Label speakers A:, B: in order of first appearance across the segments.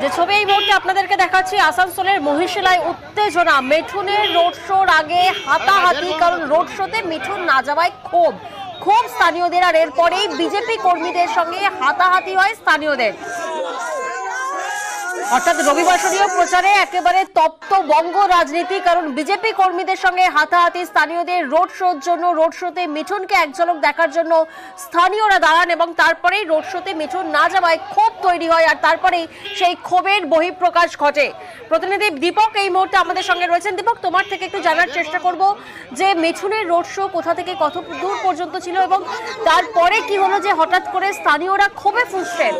A: যে ছবি এই মুহূর্তে আপনাদেরকে দেখাচ্ছি, আসানসোলের মহিশিলায় উত্তেজনা। মিঠুনের রোড শোর আগে হাতাহাতি, কারণ রোড শোতে মিঠুন না যাওয়ায় ক্ষোভ স্থানীয়দের। আর এরপরেই বিজেপি কর্মীদের সঙ্গে হাতাহাতি হয় স্থানীয়দের। অর্থাৎ রবিবাসরীয় প্রচারে একেবারে তপ্ত বঙ্গ রাজনীতি, কারণ বিজেপি কর্মীদের সঙ্গে হাতাহাতি স্থানীয়দের। রোড শোর জন্য, রোড শোতে মিঠুনকে এক ঝলক দেখার জন্য স্থানীয়রা দাঁড়ান এবং তারপরেই রোড শোতে মিঠুন না যাওয়ায় ক্ষোভ তৈরি হয়, আর তারপরেই সেই ক্ষোভের বহিঃপ্রকাশ ঘটে। প্রতিনিধি দীপক এই মুহূর্তে আমাদের সঙ্গে রয়েছেন। দীপক, তোমার থেকে একটু জানার চেষ্টা করব যে মিঠুনের রোড শো কোথা থেকে কত দূর পর্যন্ত ছিল এবং তারপরে কি হলো যে হঠাৎ করে স্থানীয়রা ক্ষোভে ফুঁসছেন।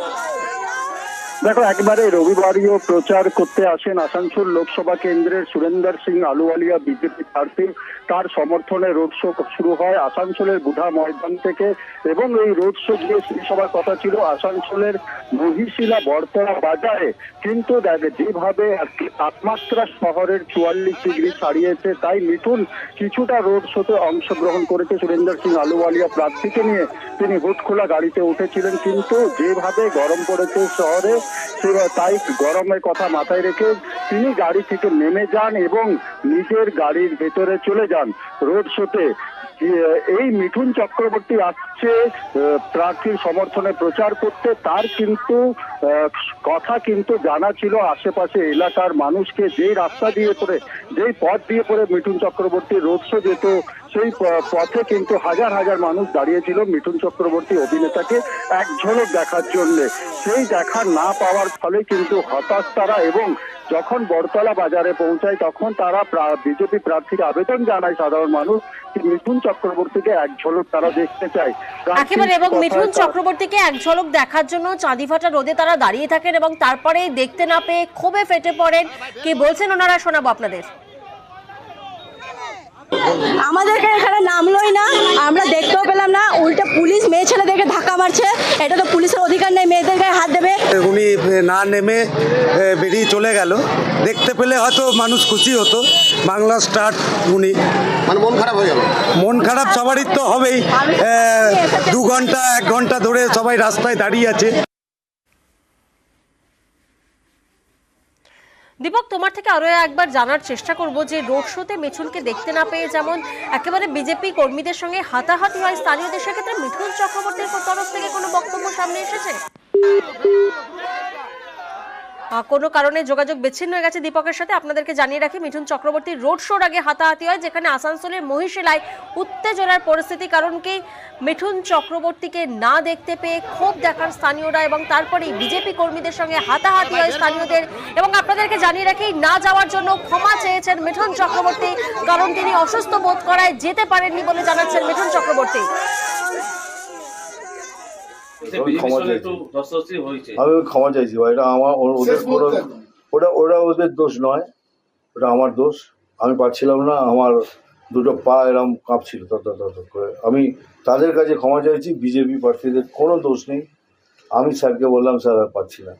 B: দেখো, একবারে রবিবারীয় প্রচার করতে আসেন আসানসোল লোকসভা কেন্দ্রের সুরেন্দর সিং আলুওয়ালিয়া বিজেপি প্রার্থী। তার সমর্থনে রোড শো শুরু হয় আসানসোলের বুধা ময়দান থেকে, এবং এই রোড শো গিয়ে শেষ হওয়ার কথা ছিল আসানসোলের মহিশিলা বরতলা বাজারে। কিন্তু যেভাবে তাপমাত্রা শহরের 44 ডিগ্রি ছাড়িয়েছে, তাই মিঠুন কিছুটা রোড শোতে অংশগ্রহণ করেছে সুরেন্দর সিং আলুওয়ালিয়া প্রার্থীকে নিয়ে। তিনি হুড খোলা গাড়িতে উঠেছিলেন, কিন্তু যেভাবে গরম পড়েছে শহরে, তাই গরমের কথা মাথায় রেখে তিনি গাড়ি থেকে নেমে যান এবং নিজের গাড়ির ভেতরে চলে যান রোড শোতে। এই মিঠুন চক্রবর্তী আসছে প্রার্থীর সমর্থনে প্রচার করতে, তার কিন্তু কথা কিন্তু জানা ছিল আশেপাশে এলাকার মানুষকে। যেই রাস্তা দিয়ে পড়ে, যেই পথ দিয়ে পড়ে মিঠুন চক্রবর্তী রোড শো যেত, সেই পথে কিন্তু হাজার হাজার মানুষ দাঁড়িয়েছিল মিঠুন চক্রবর্তী অভিনেতাকে এক ঝলক দেখার জন্য। সেই দেখা না পাওয়ার ফলে কিন্তু হতাশ তারা, এবং যখন বরতলা বাজারে পৌঁছায় তখন তারা বিজেপি প্রার্থীর আবেদন জানায় সাধারণ মানুষ মিঠুন চক্রবর্তীকে এক ঝলক তারা দেখতে চায়
A: একেবারে। এবং মিঠুন চক্রবর্তীকে এক ঝলক দেখার জন্য চাঁদিফাটা রোদে তারা দাঁড়িয়ে থাকেন এবং তারপরে দেখতে না পেয়ে ক্ষোভে ফেটে পড়েন। কি বলছেন ওনারা, শোনাবো আপনাদের।
C: আমাদেরকে এখানে নামলোই না, আমরা দেখতেও পেলাম না, উল্টে পুলিশ মেয়ে ছেলেদেরকে ধাক্কা মারছে। এটা তো পুলিশের অধিকার নেই মেয়েদের গায়ে হাত দেবে।
D: উনি না নেমে বেরিয়ে চলে গেল। দেখতে পেলে হয়তো মানুষ খুশি হতো। বাংলা স্টার উনি,
E: মানে মন খারাপ হয়ে গেল।
D: মন খারাপ সবারই তো হবেই। 2 ঘন্টা 1 ঘন্টা ধরে সবাই রাস্তায় দাঁড়িয়ে আছে।
A: দীপক, তোমার থেকে আরো একবার জানার চেষ্টা করব যে রোড শোতে মিঠুনকে দেখতে না পেয়ে যেমন একেবারে বিজেপি কর্মীদের সঙ্গে হাতাহাতি হয় স্থানীয়দের, সেক্ষেত্রে মিঠুন চক্রবর্তীর তরফ থেকে কোনো বক্তব্য সামনে এসেছে? কোনো কারণে যোগাযোগ বিচ্ছিন্ন হয়ে গেছে দীপকের সাথে। আপনাদেরকে জানিয়ে রাখি, মিঠুন চক্রবর্তীর রোড শোর আগে হাতাহাতি হয়, যেখানে আসানসোলের মহিশিলায় উত্তেজনার পরিস্থিতি। কারণ কি, মিঠুন চক্রবর্তীকে না দেখতে পেয়ে ক্ষোভ দেখান স্থানীয়রা এবং তারপরেই বিজেপি কর্মীদের সঙ্গে হাতাহাতি হয় স্থানীয়দের। এবং আপনাদেরকে জানিয়ে রাখি, না যাওয়ার জন্য ক্ষমা চেয়েছেন মিঠুন চক্রবর্তী, কারণ তিনি অসুস্থ বোধ করায় যেতে পারেননি বলে জানাচ্ছেন মিঠুন চক্রবর্তী।
F: আমি ক্ষমা চাইছি ভাই, এটা আমার ওদের ওদের দোষ নয়, ওটা আমার দোষ। আমি পারছিলাম না, আমার দুটো পা এরকম কাঁপছিল করে। আমি তাদের কাছে ক্ষমা চাইছি। বিজেপি প্রার্থীদের কোনো দোষ নেই। আমি স্যারকে বললাম, স্যার আর পারছি না।